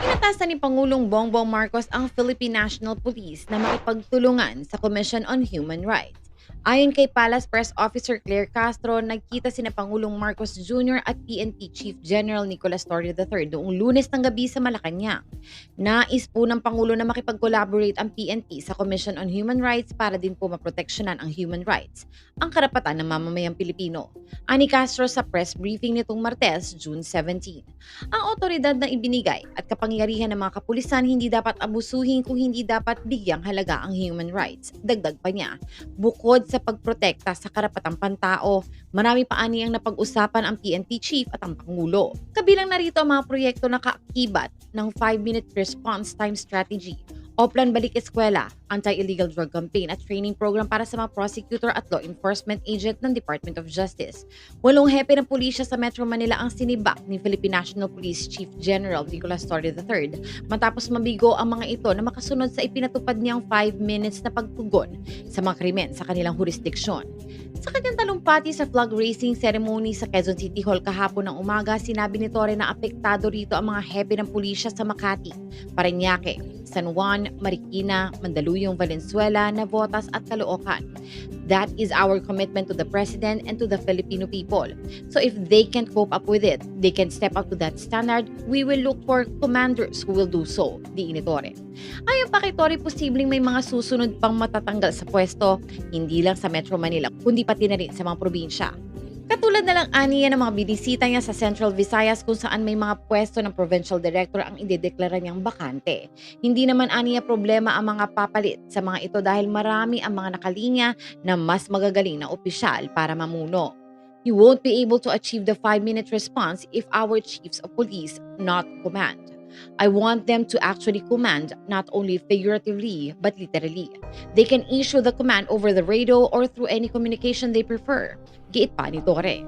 Inatasan ni Pangulong Bongbong Marcos ang Philippine National Police na makipagtulungan sa Commission on Human Rights. Ayon kay Palace Press Officer Claire Castro, nagkita sina Pangulong Marcos Jr. at PNP Chief General Nicolas Torre III noong Lunes ng gabi sa Malacanang. Nais po ng Pangulo na makipag-collaborate ang PNP sa Commission on Human Rights para din po maproteksyonan ang human rights, ang karapatan ng mamamayang Pilipino. Ani Castro sa press briefing nitong Martes, June 17. Ang otoridad na ibinigay at kapangyarihan ng mga kapulisan hindi dapat abusuhin kung hindi dapat bigyang halaga ang human rights. Dagdag pa niya, bukod sa pagprotekta sa karapatang pantao, marami pa aniyang napag-usapan ang PNP Chief at ang Pangulo. Kabilang narito ang mga proyekto na kaakibat ng 5-minute response time strategy, Oplan Balik Eskwela, Anti-Illegal Drug Campaign at Training Program para sa mga prosecutor at law enforcement agent ng Department of Justice. 8 hepe ng pulisya sa Metro Manila ang sinibak ni Philippine National Police Chief General Nicolas Torre III matapos mabigo ang mga ito na makasunod sa ipinatupad niyang 5 minutes na pagtugon sa mga krimen sa kanilang jurisdiksyon. Sa kanyang talumpati sa flag raising ceremony sa Quezon City Hall kahapon ng umaga, sinabi ni Torre na apektado rito ang mga hepe ng pulisya sa Makati, Parañaque, San Juan, Marikina, Mandaluyong, Valenzuela, Navotas at Caloocan. That is our commitment to the President and to the Filipino people. So if they can't cope up with it, they can step up to that standard, we will look for commanders who will do so, diin ni Torre. Ayon pa kay Torre, posibleng may mga susunod pang matatanggal sa pwesto, hindi lang sa Metro Manila, kundi pati na rin sa mga probinsya. Katulad na lang aniya ng mga binisita niya sa Central Visayas kung saan may mga pwesto ng provincial director ang idedeklara niyang bakante. Hindi naman aniya problema ang mga papalit sa mga ito dahil marami ang mga nakalinya na mas magagaling na opisyal para mamuno. You won't be able to achieve the 5-minute response if our chiefs of police not command. I want them to actually command, not only figuratively, but literally. They can issue the command over the radio or through any communication they prefer. Giit pa ni Torre.